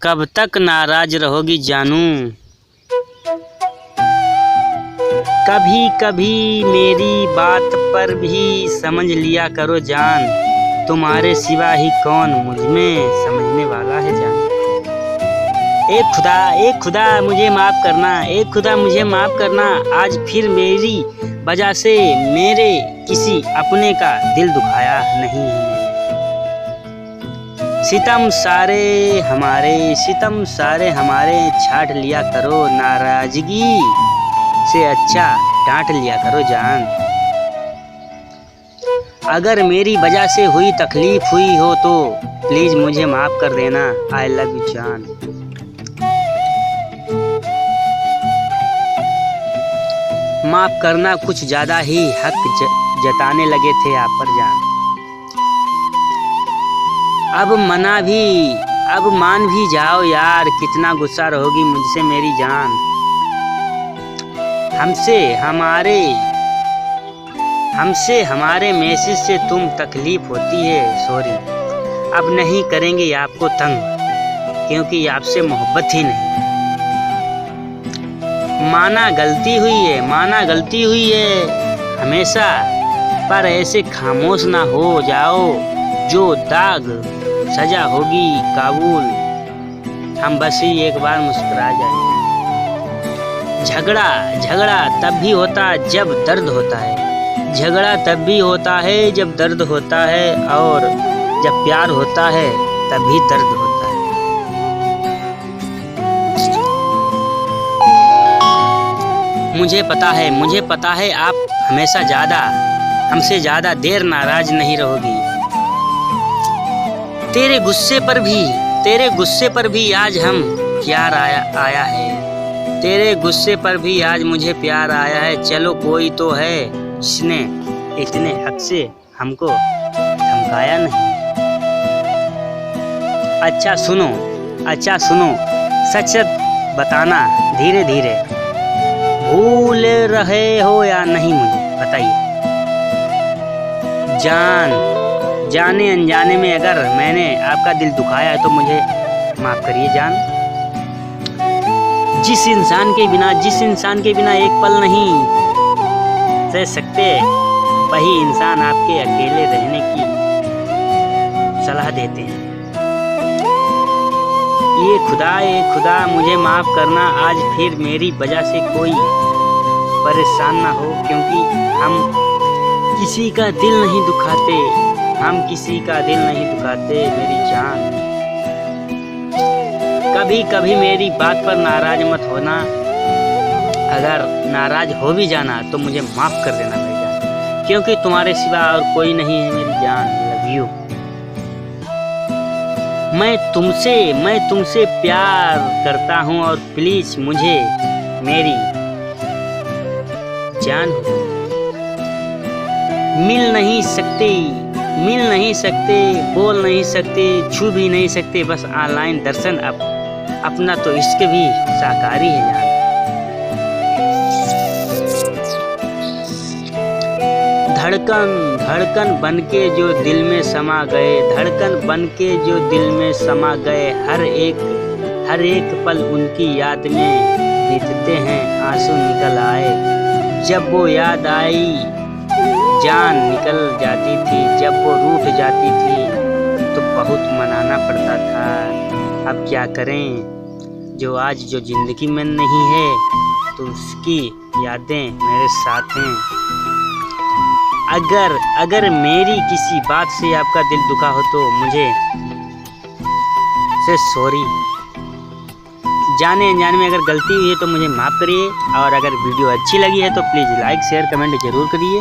कब तक नाराज रहोगी जानू। कभी कभी मेरी बात पर भी समझ लिया करो जान। तुम्हारे सिवा ही कौन मुझ में समझने वाला है जान। ए खुदा मुझे माफ़ करना, ए खुदा मुझे माफ़ करना। आज फिर मेरी वजह से मेरे किसी अपने का दिल दुखाया नहीं है। सितम सारे हमारे छाट लिया करो। नाराज़गी से अच्छा डांट लिया करो जान। अगर मेरी वजह से हुई तकलीफ हुई हो तो प्लीज़ मुझे माफ़ कर देना। आई लव यू जान। माफ़ करना, कुछ ज़्यादा ही हक जताने लगे थे आप पर जान। अब मान भी जाओ यार, कितना गुस्सा रहोगी मुझसे मेरी जान। हमसे हमारे मैसेज से तुम तकलीफ होती है सॉरी। अब नहीं करेंगे आपको तंग, क्योंकि आपसे मोहब्बत ही नहीं। माना गलती हुई है हमेशा, पर ऐसे खामोश ना हो जाओ। जो दाग सजा होगी काबुल, हम बस ही एक बार मुस्कुरा जाएं। झगड़ा तब भी होता जब दर्द होता है। झगड़ा तब भी होता है जब दर्द होता है, और जब प्यार होता है तब भी दर्द होता है। मुझे पता है आप हमसे ज़्यादा देर नाराज नहीं रहोगी। तेरे गुस्से पर भी आज प्यार आया है। तेरे गुस्से पर भी आज मुझे प्यार आया है। चलो कोई तो है जिसने इतने हक से हमको धमकाया नहीं। अच्छा सुनो, सच बताना धीरे धीरे। भूल रहे हो या नहीं मुझे बताइए जान। जाने अनजाने में अगर मैंने आपका दिल दुखाया है तो मुझे माफ़ करिए जान। जिस इंसान के बिना एक पल नहीं रह सकते, वही इंसान आपके अकेले रहने की सलाह देते हैं। ये खुदा मुझे माफ़ करना। आज फिर मेरी वजह से कोई परेशान ना हो, क्योंकि हम किसी का दिल नहीं दुखाते मेरी जान। कभी मेरी बात पर नाराज मत होना। अगर नाराज हो भी जाना तो मुझे माफ़ कर देना मेरी जान, क्योंकि तुम्हारे सिवा और कोई नहीं है मेरी जान। Love you. मैं तुमसे प्यार करता हूँ, और प्लीज़ मुझे मेरी जान हो। मिल नहीं सकते, बोल नहीं सकते, छू भी नहीं सकते, बस ऑनलाइन दर्शन अपना तो इश्क भी साकारी है यार। धड़कन बनके जो दिल में समा गए, हर एक पल उनकी याद में बीतते हैं आंसू निकल आए। जब वो याद आई जान निकल जाती थी, जब वो रूठ जाती थी तो बहुत मनाना पड़ता था। अब क्या करें, जो ज़िंदगी में नहीं है तो उसकी यादें मेरे साथ हैं। अगर मेरी किसी बात से आपका दिल दुखा हो तो मुझे से सॉरी। जाने अनजाने में अगर गलती हुई है तो मुझे माफ़ करिए, और अगर वीडियो अच्छी लगी है तो प्लीज़ लाइक शेयर कमेंट ज़रूर करिए।